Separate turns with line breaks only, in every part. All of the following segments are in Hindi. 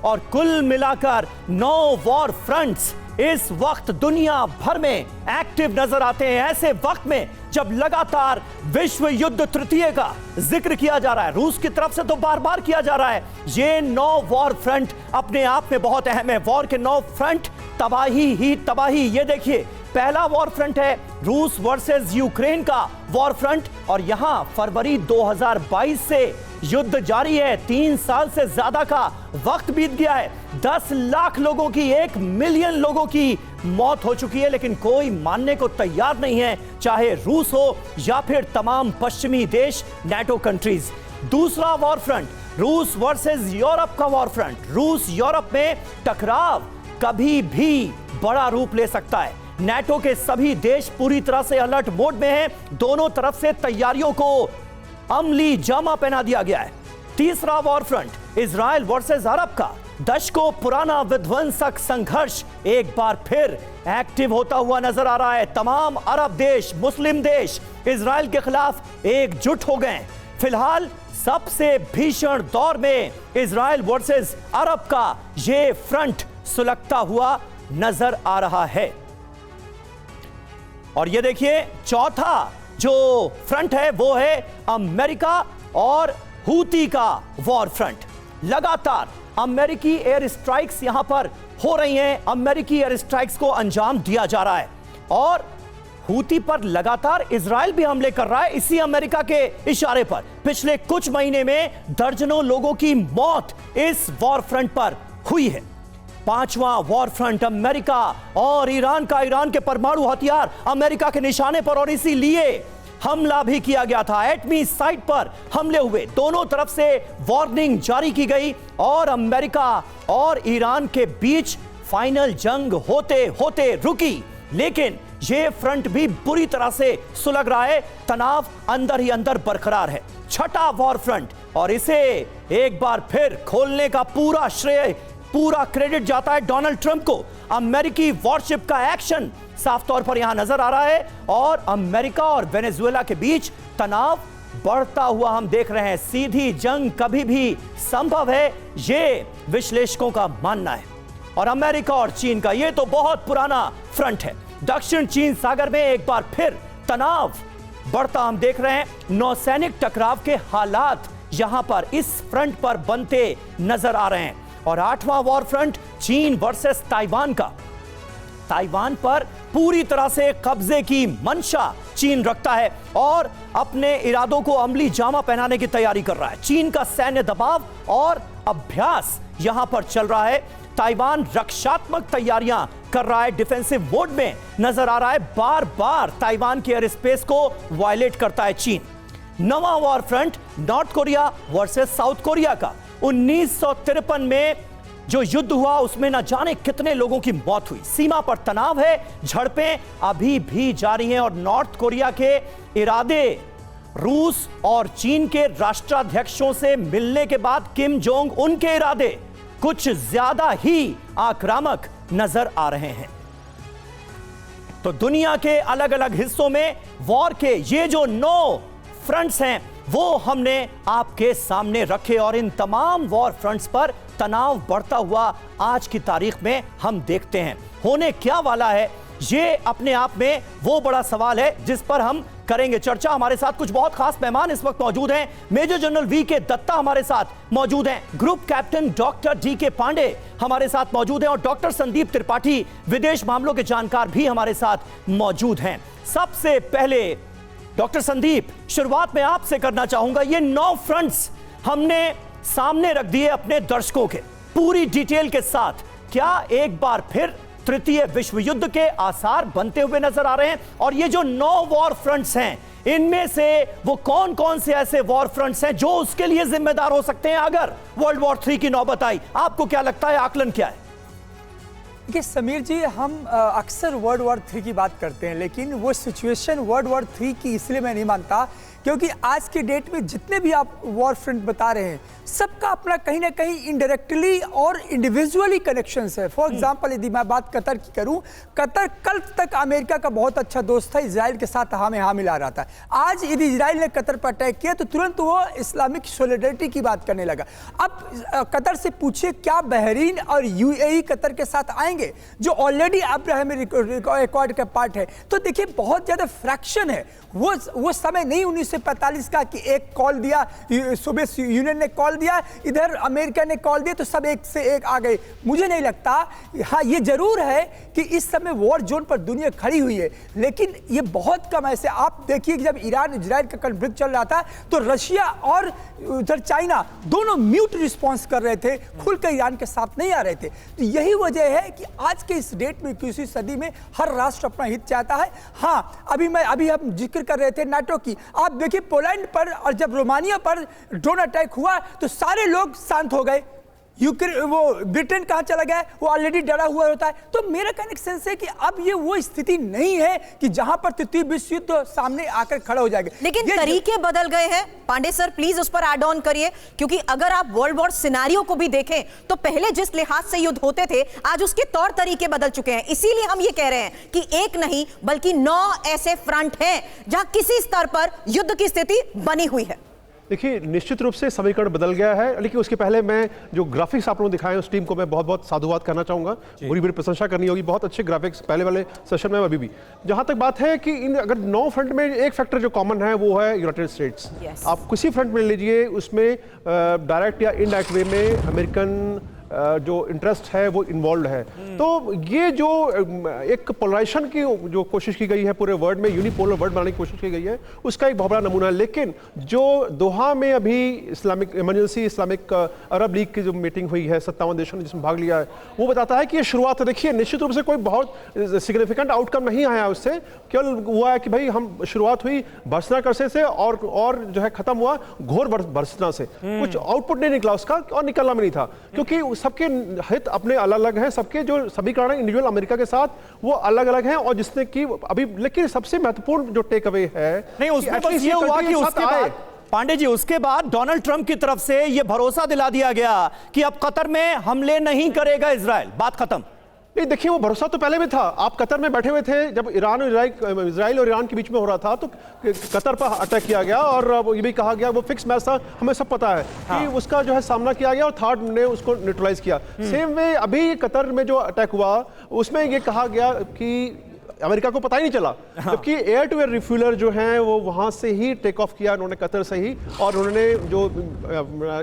और कुल मिलाकर 9 वॉर फ्रंट्स इस वक्त दुनिया भर में एक्टिव नजर आते हैं। ऐसे वक्त में जब लगातार विश्व युद्ध तृतीय का जिक्र किया जा रहा है, रूस की तरफ से तो बार बार किया जा रहा है, ये 9 वॉर फ्रंट अपने आप में बहुत अहम है। वॉर के 9 फ्रंट, तबाही ही तबाही। ये देखिए, पहला वॉर फ्रंट है रूस वर्सेस यूक्रेन का वॉर फ्रंट, और यहां फरवरी 2022 से युद्ध जारी है। 3 साल से ज्यादा का वक्त बीत गया है। 10 लाख लोगों की, 1 मिलियन लोगों की मौत हो चुकी है, लेकिन कोई मानने को तैयार नहीं है, चाहे रूस हो या फिर तमाम पश्चिमी देश, नाटो कंट्रीज। दूसरा वॉर फ्रंट रूस वर्सेस यूरोप का वॉर फ्रंट। रूस यूरोप में टकराव कभी भी बड़ा रूप ले सकता है। नाटो के सभी देश पूरी तरह से अलर्ट मोड में हैं। दोनों तरफ से तैयारियों को अमली जामा पहना दिया गया है। तीसरा वॉर फ्रंट इजराइल वर्सेस अरब का दशकों पुराना विध्वंसक संघर्ष एक बार फिर एक्टिव होता हुआ नजर आ रहा है। तमाम अरब देश, मुस्लिम देश इजराइल के खिलाफ एकजुट हो गए। फिलहाल सबसे भीषण दौर में इजराइल वर्सेस अरब का यह फ्रंट सुलगता हुआ नजर आ रहा है। और ये देखिए, चौथा जो फ्रंट है वो है अमेरिका और हूती का वॉर फ्रंट। लगातार अमेरिकी एयर स्ट्राइक्स यहां पर हो रही हैं। अमेरिकी एयर स्ट्राइक्स को अंजाम दिया जा रहा है और हूती पर लगातार इजराइल भी हमले कर रहा है इसी अमेरिका के इशारे पर। पिछले कुछ महीने में दर्जनों लोगों की मौत इस वॉर फ्रंट पर हुई है। पांचवां वॉर फ्रंट अमेरिका और ईरान का। ईरान के परमाणु हथियार अमेरिका के निशाने पर, और इसीलिए हमला भी किया गया था। एटमी साइट पर हमले हुए, दोनों तरफ से वार्निंग जारी की गई और अमेरिका और ईरान के बीच फाइनल जंग होते होते रुकी। लेकिन यह फ्रंट भी बुरी तरह से सुलग रहा है, तनाव अंदर ही अंदर बरकरार है। छठा वॉर फ्रंट, और इसे एक बार फिर खोलने का पूरा श्रेय, पूरा क्रेडिट जाता है डोनाल्ड ट्रंप को। अमेरिकी वॉरशिप का एक्शन साफ तौर पर यहां नजर आ रहा है और अमेरिका और वेनेजुएला के बीच तनाव बढ़ता हुआ हम देख रहे हैं। सीधी जंग कभी भी संभव है, यह विश्लेषकों का मानना है। और अमेरिका और चीन का यह तो बहुत पुराना फ्रंट है। दक्षिण चीन सागर में एक बार फिर तनाव बढ़ता हम देख रहे हैं। नौसैनिक टकराव के हालात यहां पर इस फ्रंट पर बनते नजर आ रहे हैं। और आठवां वॉर फ्रंट चीन वर्सेस ताइवान का। ताइवान पर पूरी तरह से कब्जे की मंशा चीन रखता है और अपने इरादों को अमली जामा पहनाने की तैयारी कर रहा है। चीन का सैन्य दबाव और अभ्यास यहां पर चल रहा है। ताइवान रक्षात्मक तैयारियां कर रहा है, डिफेंसिव मोड में नजर आ रहा है। बार बार ताइवान के एयर स्पेस को वायलेट करता है चीन। नवां war front north Korea versus south Korea का। 1953 में जो युद्ध हुआ उसमें न जाने कितने लोगों की मौत हुई। सीमा पर तनाव है, झड़पें अभी भी जारी हैं और नॉर्थ कोरिया के इरादे रूस और चीन के राष्ट्राध्यक्षों से मिलने के बाद किम जोंग उन के इरादे कुछ ज्यादा ही आक्रामक नजर आ रहे हैं। तो दुनिया के अलग अलग हिस्सों में वॉर के ये जो 9 फ्रंट्स हैं वो हमने आपके सामने रखे और इन तमाम वॉर फ्रंट्स पर तनाव बढ़ता हुआ आज की तारीख में हम देखते हैं। होने क्या वाला है ये अपने आप में वो बड़ा सवाल है जिस पर हम करेंगे चर्चा। हमारे साथ कुछ बहुत खास मेहमान इस वक्त मौजूद हैं। मेजर जनरल वी के दत्ता हमारे साथ मौजूद हैं, ग्रुप कैप्टन डॉक्टर डी के पांडे हमारे साथ मौजूद हैं और डॉक्टर संदीप त्रिपाठी विदेश मामलों के जानकार भी हमारे साथ मौजूद हैं। सबसे पहले डॉक्टर संदीप, शुरुआत में आपसे करना चाहूंगा, ये 9 फ्रंट्स हमने सामने रख दिए अपने दर्शकों के पूरी डिटेल के साथ। क्या एक बार फिर तृतीय विश्व युद्ध के आसार बनते हुए नजर आ रहे हैं? और ये जो 9 वॉर फ्रंट्स हैं, इनमें से वो कौन कौन से ऐसे वॉर फ्रंट्स हैं जो उसके लिए जिम्मेदार हो सकते हैं अगर वर्ल्ड वॉर 3 की नौबत आई? आपको क्या लगता है, आकलन क्या है?
देखिए समीर जी, हम अक्सर वर्ल्ड वॉर 3 की बात करते हैं, लेकिन वो सिचुएशन वर्ल्ड वॉर 3 की इसलिए मैं नहीं मानता क्योंकि आज की डेट में जितने भी आप वॉर फ्रंट बता रहे हैं, सबका अपना कहीं ना कहीं इनडायरेक्टली और इंडिविजुअली कनेक्शंस है। फॉर एग्जांपल यदि मैं बात कतर की करूं, कतर कल तक अमेरिका का बहुत अच्छा दोस्त था, इजराइल के साथ हाँ मिला रहा था। आज यदि इजराइल ने कतर पर अटैक किया तो तुरंत वो इस्लामिक सॉलिडरिटी की बात करने लगा। अब कतर से पूछिए क्या बहरीन और यूएई कतर के साथ आएंगे, जो ऑलरेडी अब्राहम एकॉर्ड का पार्ट है। तो देखिए बहुत ज्यादा फ्रैक्शन है। वो समय नहीं 1945 का कि एक कॉल दिया, सोवियत यूनियन ने कॉल दिया, इधर अमेरिका ने कॉल दिया, तो सब एक से एक आ गए। मुझे नहीं लगता। हाँ, ये जरूर है कि इस समय वॉर जोन पर दुनिया खड़ी हुई है, लेकिन ये बहुत कम ऐसे। आप देखिए कि जब ईरान इजराइल का कॉन्फ्लिक्ट चल रहा था तो रशिया और उधर चाइना दोनों म्यूट रिस्पॉन्स कर रहे थे, खुलकर ईरान के साथ नहीं आ रहे थे। तो यही वजह है कि आज के इस डेट में 21वीं सदी में हर राष्ट्र अपना हित चाहता है। हाँ, अभी हम जिक्र कर रहे थे नाटो की। आप देखिए पोलैंड पर और जब रोमानिया पर ड्रोन अटैक हुआ तो सारे लोग शांत हो गए। वो ब्रिटेन कहाँ चला गया, वो ऑलरेडी डरा हुआ होता है। तो मेरा कहने का सेंस है कि अब ये वो स्थिति नहीं है कि जहां पर तृतीय विश्व युद्ध सामने आकर खड़ा हो जाएगा।
लेकिन तरीके बदल गए हैं। पांडे सर प्लीज उस पर ऐड ऑन करिए, क्योंकि अगर आप वर्ल्ड वॉर सिनेरियो को भी देखें तो पहले जिस लिहाज से युद्ध होते थे आज उसके तौर तरीके बदल चुके हैं। इसीलिए हम ये कह रहे हैं कि एक नहीं बल्कि 9 ऐसे फ्रंट हैं जहां किसी स्तर पर युद्ध की स्थिति बनी हुई है।
देखिए, निश्चित रूप से समीकरण बदल गया है, लेकिन उसके पहले मैं जो ग्राफिक्स आप लोगों ने दिखाए उस टीम को मैं बहुत बहुत साधुवाद करना चाहूँगा। बुरी बुरी प्रशंसा करनी होगी। बहुत अच्छे ग्राफिक्स पहले वाले सेशन में अभी भी। जहाँ तक बात है कि इन अगर 9 फ्रंट में एक फैक्टर जो कॉमन है वो है यूनाइटेड स्टेट्स। आप किसी फ्रंट में लीजिए, उसमें डायरेक्ट या इनडायरेक्ट वे में अमेरिकन जो इंटरेस्ट है वो इन्वॉल्व है। तो ये जो एक पोलराइजेशन की जो कोशिश की गई है पूरे वर्ल्ड में, यूनिपोलर वर्ल्ड बनाने की कोशिश की गई है, उसका एक बहुत बड़ा नमूना है। लेकिन जो दोहा में अभी इस्लामिक इमरजेंसी इस्लामिक अरब लीग की जो मीटिंग हुई है 57 देशों ने जिसमें भाग लिया है, वो बताता है कि ये शुरुआत है। देखिए, निश्चित रूप से कोई बहुत सिग्निफिकेंट आउटकम नहीं आया उससे, केवल हुआ है कि भाई हम शुरुआत हुई भर्त्सना करने से और जो है खत्म हुआ घोर भर्त्सना से। कुछ आउटपुट नहीं निकला उसका और निकलना भी नहीं था, क्योंकि सबके हित अपने अलग अलग हैं। सबके जो समीकरण है इंडिविजुअल अमेरिका के साथ वो अलग अलग हैं। और जिसने की अभी, लेकिन सबसे महत्वपूर्ण जो टेक अवे है
नहीं, उसमें बस ये हुआ कि उसके बाद पांडे जी, उसके बाद डोनाल्ड ट्रंप की तरफ से ये भरोसा दिला दिया गया कि अब कतर में हमले नहीं करेगा इजराइल, बात खत्म।
नहीं, देखिए, वो भरोसा तो पहले भी था। आप कतर में बैठे हुए थे जब इजराइल और ईरान के बीच में हो रहा था, तो कतर पर अटैक किया गया और वो ये भी कहा गया, वो फिक्स मैच था, हमें सब पता है कि उसका जो है सामना किया गया और थर्ड ने उसको न्यूट्रलाइज किया। सेम वे अभी कतर में जो अटैक हुआ उसमें ये कहा गया कि अमेरिका को पता ही नहीं चला, जबकि एयर टू एयर रिफ्यूलर जो हैं वो वहां से ही टेक ऑफ किया उन्होंने, कतर से ही। और उन्होंने जो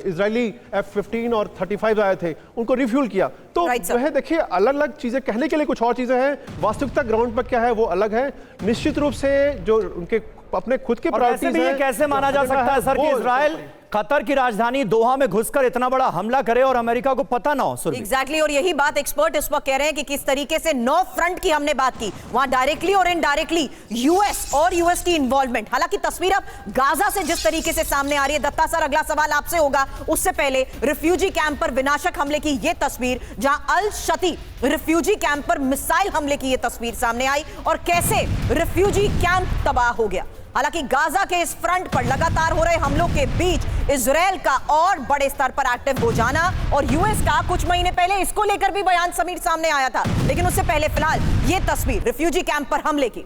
इजरायली F-15 और 35 आए थे उनको रिफ्यूल किया। तो जो है देखिए, अलग अलग चीजें कहने के लिए कुछ और चीजें हैं, वास्तविकता ग्राउंड पर क्या है वो अलग है। निश्चित रूप से जो उनके अपने खुद के प्रायोरिटीज हैं।
कैसे माना जा सकता है सर कि इजराइल कतर की राजधानी दोहा में घुसकर इतना बड़ा हमला करे और अमेरिका को पता ना हो?
एग्जैक्टली, और यही बात एक्सपर्ट इस वक्त कह रहे हैं कि किस तरीके से 9 फ्रंट की हमने बात की, वहां डायरेक्टली और इनडायरेक्टली यूएस और यूएस की इन्वॉल्वमेंट। हालांकि तस्वीर अब गाजा से जिस तरीके से सामने आ रही है, दत्ता सर अगला सवाल आपसे होगा, उससे पहले रिफ्यूजी कैंप पर विनाशक हमले की यह तस्वीर, जहां अल शती रिफ्यूजी कैंप पर मिसाइल हमले की यह तस्वीर सामने आई और कैसे रिफ्यूजी कैंप तबाह हो गया। हालांकि गाजा के इस फ्रंट पर लगातार हो रहे हमलों के बीच इजराइल का और बड़े स्तर पर एक्टिव हो जाना और यूएस का कुछ महीने पहले इसको लेकर भी बयान समीर सामने आया था, लेकिन उससे पहले फिलहाल ये तस्वीर रिफ्यूजी कैंप पर हमले की।